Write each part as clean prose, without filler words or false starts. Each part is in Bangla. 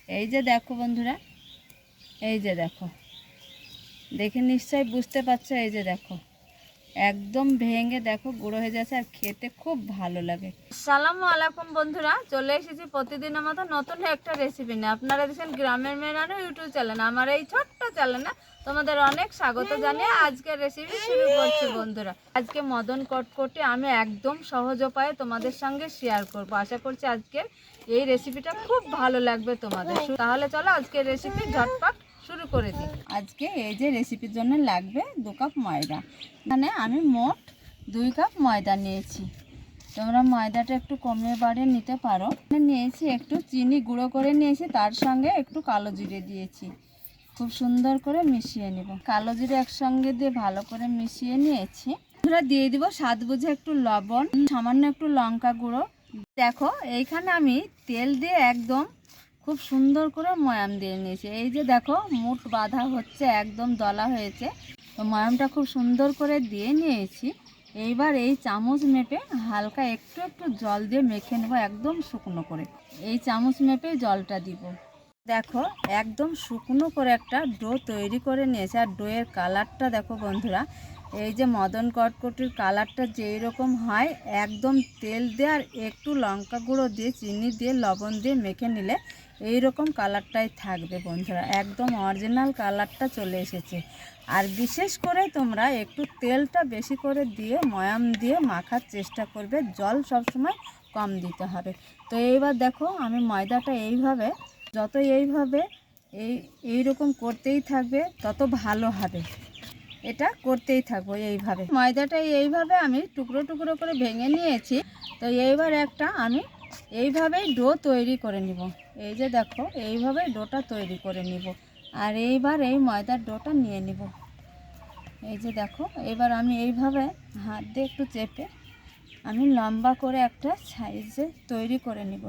এই যে দেখো বন্ধুরা, এই যে দেখো, দেখে নিশ্চয়ই বুঝতে পারছো। এই যে দেখো, একদম ভেঙে দেখো গুঁড়ো হয়ে যাচ্ছে আর খেতে খুব ভালো লাগে। আসসালামু আলাইকুম বন্ধুরা, চলে এসেছি প্রতিদিনের মতো নতুন একটা রেসিপি নিয়ে। আপনারা দেখছেন গ্রামের মেয়েরানো ইউটিউব চ্যানেল। আমার এই ছোট্ট চ্যানেলে তোমাদের অনেক স্বাগত জানিয়ে আজকের রেসিপি শুরু করছি বন্ধুরা। আজকে মদন কটকটি আমি একদম সহজ উপায়ে তোমাদের সঙ্গে শেয়ার করব। আশা করছি আজকের এই রেসিপিটা খুব ভালো লাগবে তোমাদের। তাহলে চলো আজকের রেসিপি ঝটপট শুরু করে দিই। আজকে এই যে রেসিপির জন্য লাগবে 2 কাপ ময়দা। মানে আমি মোট 2 কাপ ময়দা নিয়েছি। তোমরা ময়দাটা একটু কমিয়ে বাড়িয়ে নিতে পারো। নিয়েছি একটু চিনি গুঁড়ো করে নিয়েছি, তার সঙ্গে একটু কালো জিরে দিয়েছি। খুব সুন্দর করে মিশিয়ে নেব। কালো জিরে একসঙ্গে দিয়ে ভালো করে মিশিয়ে নিয়েছি। আমরা দিয়ে দিব স্বাদ বুঝে একটু লবণ, সামান্য একটু লঙ্কা গুঁড়ো। দেখো এইখানে আমি তেল দিয়ে একদম খুব সুন্দর করে ময়াম দিয়ে নিয়েছি। এই যে দেখো মুঠ বাঁধা হচ্ছে, একদম দলা হয়েছে। তো ময়ামটা খুব সুন্দর করে দিয়ে নিয়েছি। এইবার এই চামচ মেপে হালকা একটু একটু জল দিয়ে মেখে নেব, একদম শুকনো করে। এই চামচ মেপে জলটা দিব। দেখো একদম শুকনো করে একটা ডো তৈরি করে নিয়েছে। আর ডোয়ের কালারটা দেখো বন্ধুরা, এই যে মদন কটকটির কালারটা যেই রকম হয়, একদম তেল দিয়ে আর একটু লঙ্কা গুঁড়ো দিয়ে চিনি দিয়ে লবণ দিয়ে মেখে নিলে এই রকম কালারটাই থাকবে বন্ধুরা। একদম অরিজিনাল কালারটা চলে এসেছে। আর বিশেষ করে তোমরা একটু তেলটা বেশি করে দিয়ে ময়াম দিয়ে মাখার চেষ্টা করবে, জল সবসময় কম দিতে হবে। তো এইবার দেখো আমি ময়দাটা এইভাবে, যত এইভাবে এই রকম করতেই থাকবে তত ভালো হবে। এটা করতেই থাকবো এইভাবে। ময়দাটা এইভাবে আমি টুকরো টুকরো করে ভেঙে নিয়েছি। তো এইবার একটা আমি এইভাবেই ডো তৈরি করে নিব। এই যে দেখো এইভাবে ডোটা তৈরি করে নিব। আর এইবার এই ময়দার ডোটা নিয়ে নিব। এই যে দেখো এবার আমি এইভাবে হাত দিয়ে একটু চেপে আমি লম্বা করে একটা সাইজে তৈরি করে নিব।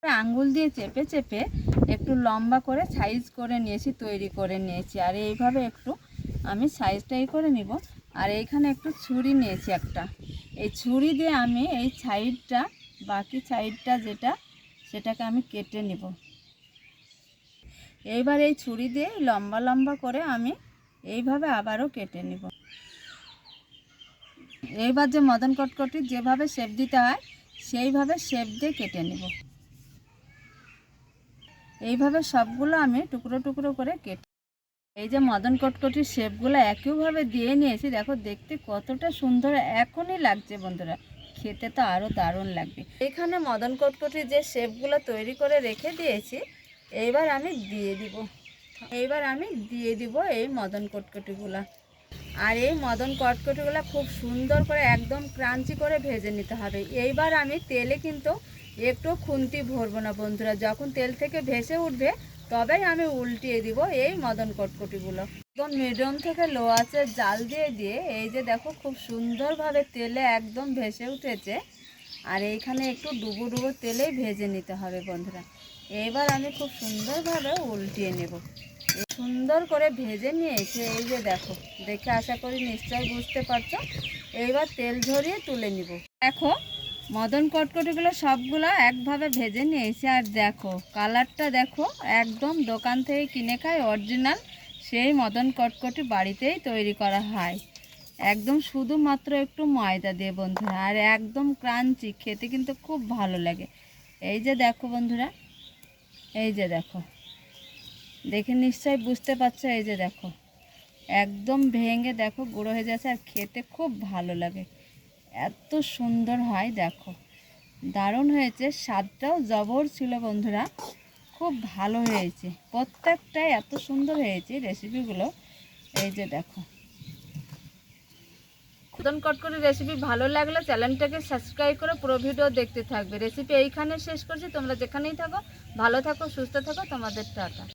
আঙ্গুল দিয়ে চেপে চেপে একটু লম্বা করে সাইজ করে নিয়েছি, তৈরি করে নিয়েছি। আর এইভাবে একটু আমি সাইজটাই করে নিব। আর এইখানে একটু ছুরি নিয়েছি একটা, এই ছুরি দিয়ে আমি এই সাইডটা, বাকি সাইডটা যেটা, সেটাকে আমি কেটে নিব। এইবার এই ছুরি দিয়ে লম্বা লম্বা করে আমি এইভাবে আবারও কেটে নিব। এইবার যে মদন কটকটি যেভাবে শেপ দিতে হয় সেইভাবে শেপ দিয়ে কেটে নেব। এইভাবে সবগুলো আমি টুকরো টুকরো করে কেটে, এই যে মদন কটকটির শেপগুলো একইভাবে দিয়ে নিয়েছি। দেখো দেখতে কতটা সুন্দর এখনই লাগছে বন্ধুরা, খেতে তো আরও দারুণ লাগবে। এখানে মদন কটকটির যে শেপগুলো তৈরি করে রেখে দিয়েছি, এইবার আমি দিয়ে দিব এই মদন কটকটিগুলো। আর এই মদন কটকটিগুলো খুব সুন্দর করে একদম ক্রাঞ্চি করে ভেজে নিতে হবে। এইবার আমি তেলে কিন্তু একটু খুন্তি ভরবো না বন্ধুরা, যখন তেল থেকে ভেসে উঠবে তবেই আমি উল্টিয়ে দিব এই মদন কটকটিগুলো। একদম মিডিয়াম থেকে লো আঁচে জাল দিয়ে দিয়ে এই যে দেখো খুব সুন্দরভাবে তেলে একদম ভেসে উঠেছে। আর এইখানে একটু ডুবো ডুবো তেলেই ভেজে নিতে হবে বন্ধুরা। এবার আমি খুব সুন্দরভাবে উল্টিয়ে নেব। সুন্দর করে ভেজে নিয়েছে। এই যে দেখো, দেখে আশা করি নিশ্চয়ই বুঝতে পারছো। এইবার তেল ঝরিয়ে তুলে নিব। দেখো মদন কটকটিগুলো সবগুলো একভাবে ভেজে নিয়েছি। আর দেখো কালারটা দেখো, একদম দোকান থেকে কিনে খায় অরিজিনাল সেই মদন কটকটি বাড়িতেই তৈরি করা হয়, একদম শুধুমাত্র একটু ময়দা দিয়ে বন্ধুরা। আর একদম ক্রাঞ্চি, খেতে কিন্তু খুব ভালো লাগে। এই যে দেখো বন্ধুরা, এই যে দেখো, দেখে নিশ্চয়ই বুঝতে পারছো। এই যে দেখো একদম ভেঙে দেখো গুঁড়ো হয়ে যাচ্ছে আর খেতে খুব ভালো লাগে, এত সুন্দর হয়। দেখো দারুণ হয়েছে, স্বাদটাও জবর ছিল বন্ধুরা, খুব ভালো হয়েছে। প্রত্যেকটাই এত সুন্দর হয়েছে রেসিপিগুলো। এই যে দেখো, মদন কটকটি রেসিপি ভালো লাগলে চ্যানেলটাকে সাবস্ক্রাইব করে পুরো ভিডিও দেখতে থাকবে। রেসিপি এইখানে শেষ করছি। তোমরা যেখানেই থাকো ভালো থাকো, সুস্থ থাকো, তোমাদের টাটা।